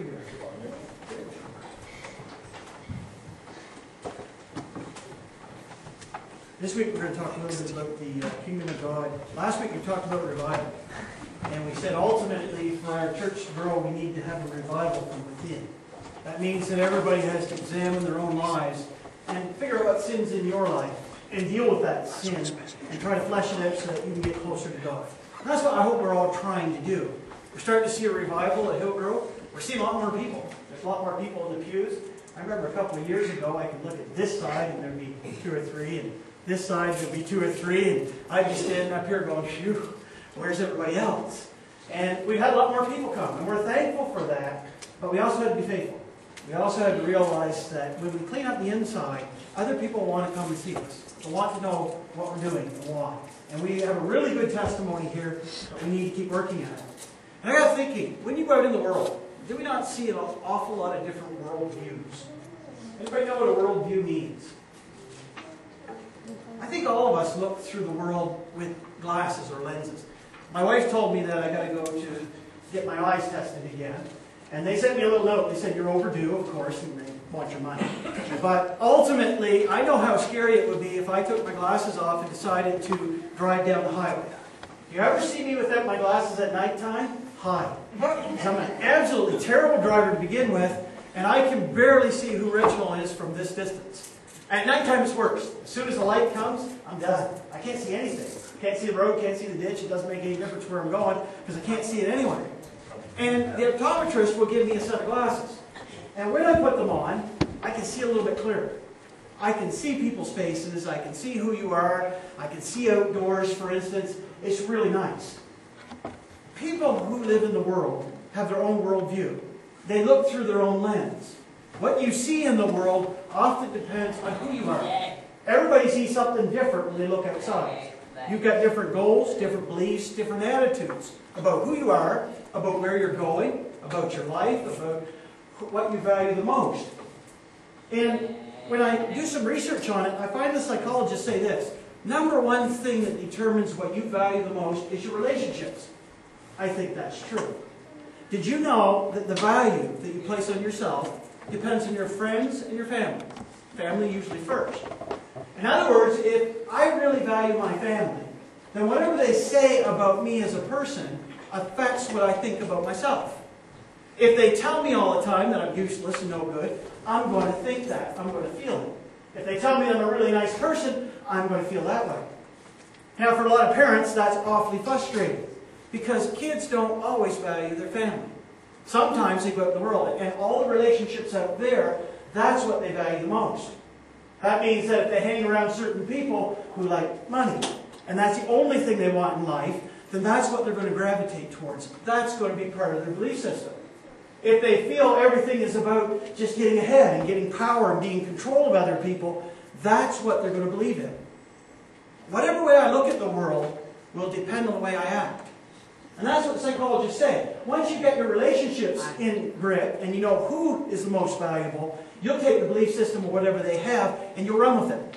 Give me that. This week we're going to talk a little bit about the kingdom of God. Last week we talked about revival. And we said ultimately for our church to grow we need to have a revival from within. That means that everybody has to examine their own lives and figure out what sin's in your life and deal with that sin and try to flesh it out so that you can get closer to God. And that's what I hope we're all trying to do. We're starting to see a revival at Hillgrove. We're seeing a lot more people. There's a lot more people in the pews. I remember a couple of years ago I could look at this side and there'd be 2 or 3, and this side there'd be 2 or 3, and I'd be standing up here going, phew, where's everybody else? And we've had a lot more people come, and we're thankful for that, but we also had to be faithful. We also had to realize that when we clean up the inside, other people want to come and see us. They want to know what we're doing and why. And we have a really good testimony here, but we need to keep working at it. And I got thinking, when you go out in the world, do we not see an awful lot of different worldviews? Anybody know what a worldview means? I think all of us look through the world with glasses or lenses. My wife told me that I got to go to get my eyes tested again. And they sent me a little note. They said, you're overdue, of course, and they want your money. But ultimately, I know how scary it would be if I took my glasses off and decided to drive down the highway. You ever see me without my glasses at nighttime? Hi. I'm an absolutely terrible driver to begin with, and I can barely see who Reginald is from this distance. At nighttime, it's worse. As soon as the light comes, I'm done. I can't see anything. Can't see the road, can't see the ditch. It doesn't make any difference where I'm going because I can't see it anyway. And the optometrist will give me a set of glasses. And when I put them on, I can see a little bit clearer. I can see people's faces. I can see who you are. I can see outdoors, for instance. It's really nice. People who live in the world have their own worldview. They look through their own lens. What you see in the world often depends on who you are. Everybody sees something different when they look outside. You've got different goals, different beliefs, different attitudes about who you are, about where you're going, about your life, about what you value the most. And when I do some research on it, I find the psychologists say this. Number one thing that determines what you value the most is your relationships. I think that's true. Did you know that the value that you place on yourself depends on your friends and your family? Family usually first. In other words, if I really value my family, then whatever they say about me as a person affects what I think about myself. If they tell me all the time that I'm useless and no good, I'm going to think that. I'm going to feel it. If they tell me I'm a really nice person, I'm going to feel that way. Now, for a lot of parents, that's awfully frustrating because kids don't always value their family. Sometimes they go out in the world, and all the relationships out there, that's what they value the most. That means that if they hang around certain people who like money, and that's the only thing they want in life, then that's what they're going to gravitate towards. That's going to be part of their belief system. If they feel everything is about just getting ahead and getting power and being in control of other people, that's what they're going to believe in. Whatever way I look at the world will depend on the way I act. And that's what the psychologists say. Once you get your relationships in grip and you know who is the most valuable, you'll take the belief system of whatever they have and you'll run with it.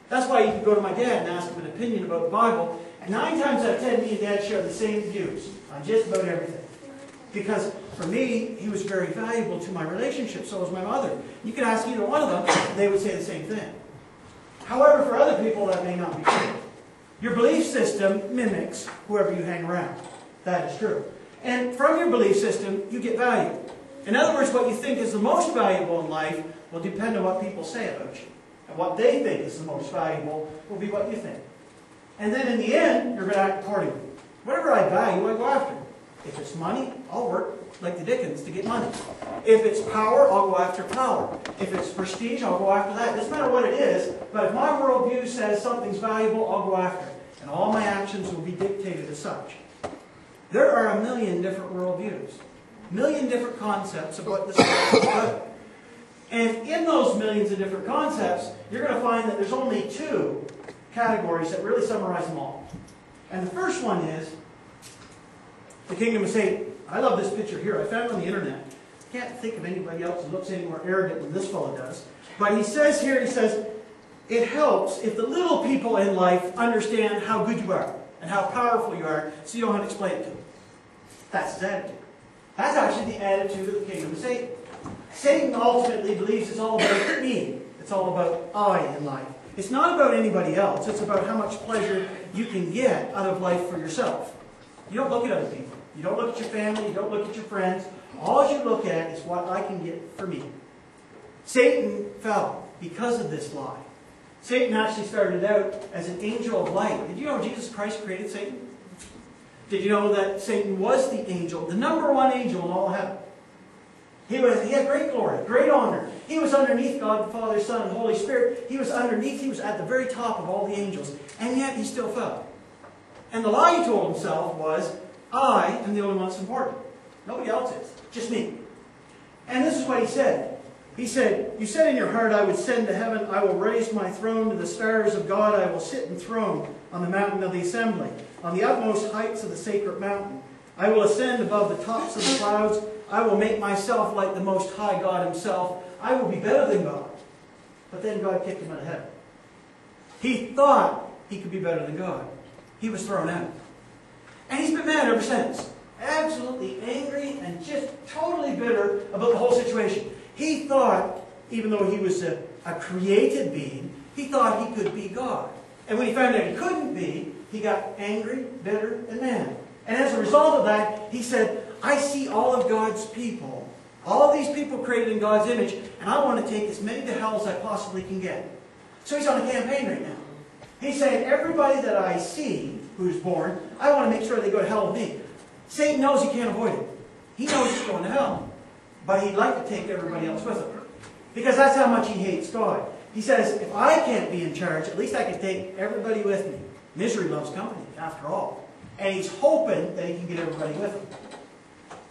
That's why you can go to my dad and ask him an opinion about the Bible. And 9 times out of 10, me and Dad share the same views on just about everything. Because for me, he was very valuable to my relationship. So was my mother. You could ask either one of them, and they would say the same thing. However, for other people, that may not be true. Your belief system mimics whoever you hang around. That is true. And from your belief system, you get value. In other words, what you think is the most valuable in life will depend on what people say about you. And what they think is the most valuable will be what you think. And then in the end, you're going to act accordingly. Whatever I value, I go after. If it's money, I'll work like the Dickens to get money. If it's power, I'll go after power. If it's prestige, I'll go after that. It doesn't matter what it is, but if my worldview says something's valuable, I'll go after it. And all my actions will be dictated as such. There are a million different worldviews. A million different concepts of what this world is about. And in those millions of different concepts, you're going to find that there's only 2 categories that really summarize them all. And the first one is the kingdom of Satan. I love this picture here. I found it on the internet. I can't think of anybody else who looks any more arrogant than this fellow does. But he says here, it helps if the little people in life understand how good you are and how powerful you are so you don't have to explain it to them. That's his attitude. That's actually the attitude of the kingdom of Satan. Satan ultimately believes it's all about me. It's all about I in life. It's not about anybody else. It's about how much pleasure you can get out of life for yourself. You don't look at other people. You don't look at your family. You don't look at your friends. All you look at is what I can get for me. Satan fell because of this lie. Satan actually started out as an angel of light. Did you know Jesus Christ created Satan? Did you know that Satan was the angel, the number one angel in all of heaven? He had great glory, great honor. He was underneath God the Father, Son, and Holy Spirit. He was at the very top of all the angels. And yet he still fell. And the lie he told himself was, I am the only one that's important. Nobody else is. Just me. And this is what he said. He said, you said in your heart, I would ascend to heaven. I will raise my throne to the stars of God. I will sit enthroned on the mountain of the assembly, on the utmost heights of the sacred mountain. I will ascend above the tops of the clouds. I will make myself like the Most High God himself. I will be better than God. But then God kicked him out of heaven. He thought he could be better than God. He was thrown out. And he's been mad ever since. Absolutely angry and just totally bitter about the whole situation. He thought, even though he was a created being, he thought he could be God. And when he found out he couldn't be, he got angry, bitter, and mad. And as a result of that, he said, I see all of God's people, all of these people created in God's image, and I want to take as many to hell as I possibly can get. So he's on a campaign right now. He's saying, everybody that I see who's born, I want to make sure they go to hell with me. Satan knows he can't avoid it. He knows he's going to hell. But he'd like to take everybody else with him. Because that's how much he hates God. He says, if I can't be in charge, at least I can take everybody with me. Misery loves company, after all. And he's hoping that he can get everybody with him.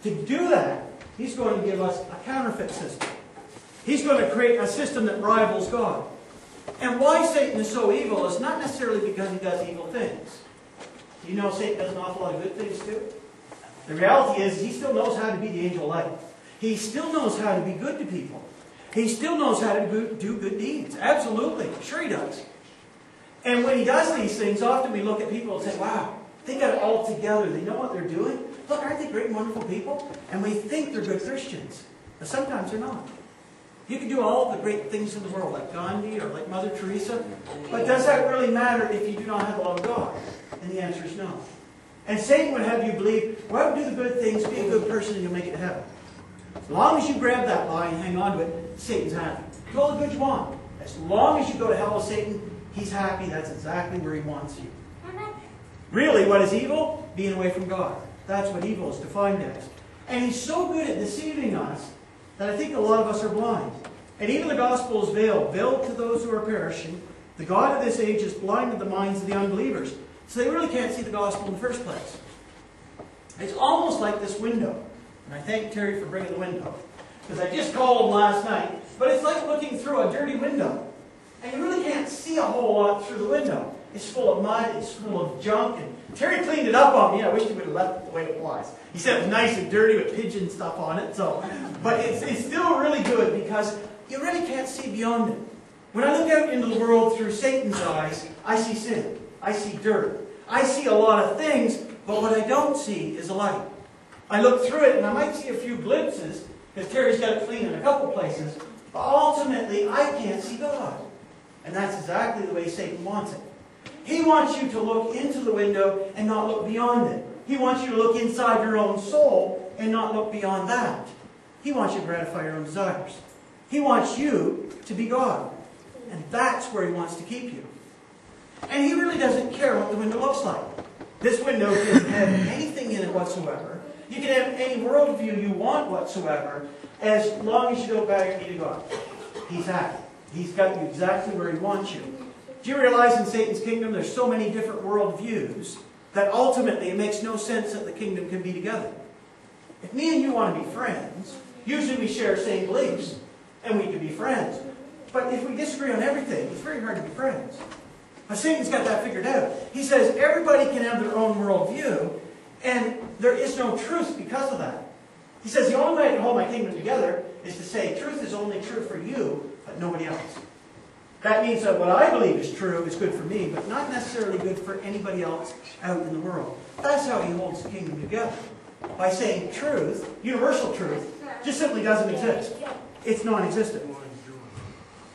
To do that, he's going to give us a counterfeit system. He's going to create a system that rivals God. And why Satan is so evil is not necessarily because he does evil things. You know Satan does an awful lot of good things too. The reality is he still knows how to be the angel of light. He still knows how to be good to people. He still knows how to do good deeds. Absolutely. Sure he does. And when he does these things, often we look at people and say, wow, they got it all together. They know what they're doing. Look, aren't they great and wonderful people? And we think they're good Christians. But sometimes they're not. You can do all the great things in the world, like Gandhi or like Mother Teresa. But does that really matter if you do not have the love of God? And the answer is no. And Satan would have you believe, well, do the good things, be a good person, and you'll make it to heaven. As long as you grab that lie and hang on to it, Satan's happy. Do all the good you want. As long as you go to hell with Satan, he's happy. That's exactly where he wants you. Really, what is evil? Being away from God. That's what evil is defined as. And he's so good at deceiving us that I think a lot of us are blind. And even the gospel is veiled to those who are perishing. The God of this age has blinded the minds of the unbelievers. So they really can't see the gospel in the first place. It's almost like this window. And I thank Terry for bringing the window. Because I just called him last night. But it's like looking through a dirty window. And you really can't see a whole lot through the window. It's full of mud. It's full of junk. And Terry cleaned it up on me. I wish he would have left it the way it was. He said it was nice and dirty with pigeon stuff on it. But it's still really good because you really can't see beyond it. When I look out into the world through Satan's eyes, I see sin. I see dirt. I see a lot of things, but what I don't see is a light. I look through it and I might see a few glimpses, because Terry's got it clean in a couple places, but ultimately I can't see God. And that's exactly the way Satan wants it. He wants you to look into the window and not look beyond it. He wants you to look inside your own soul and not look beyond that. He wants you to gratify your own desires. He wants you to be God. And that's where he wants to keep you. And he really doesn't care what the window looks like. This window can have anything in it whatsoever. You can have any worldview you want whatsoever, as long as you don't bow your knee to God. He's happy. He's got you exactly where he wants you. Do you realize in Satan's kingdom there's so many different worldviews that ultimately it makes no sense that the kingdom can be together? If me and you want to be friends, usually we share same beliefs, and we can be friends. But if we disagree on everything, it's very hard to be friends. But Satan's got that figured out. He says everybody can have their own worldview, and there is no truth because of that. He says the only way I can hold my kingdom together is to say truth is only true for you, but nobody else. That means that what I believe is true is good for me, but not necessarily good for anybody else out in the world. That's how he holds the kingdom together. by saying truth, universal truth, just simply doesn't exist. It's non-existent.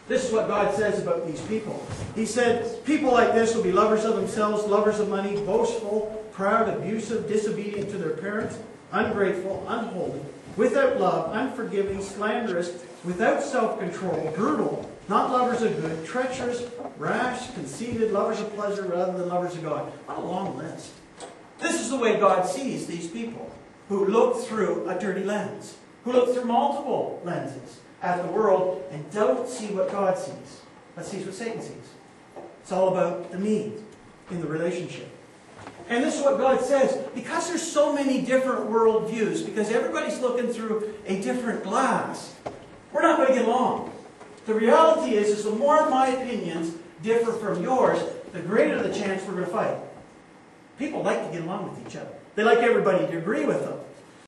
This is what God says about these people. He said, people like this will be lovers of themselves, lovers of money, boastful, proud, abusive, disobedient to their parents, ungrateful, unholy, without love, unforgiving, slanderous, without self-control, brutal, not lovers of good, treacherous, rash, conceited, lovers of pleasure rather than lovers of God. What a long list. This is the way God sees these people who look through a dirty lens, who look through multiple lenses at the world and don't see what God sees, but sees what Satan sees. It's all about the me in the relationship. And this is what God says. Because there's so many different worldviews, because everybody's looking through a different glass, we're not going to get along. The reality is the more my opinions differ from yours, the greater the chance we're going to fight. People like to get along with each other. They like everybody to agree with them.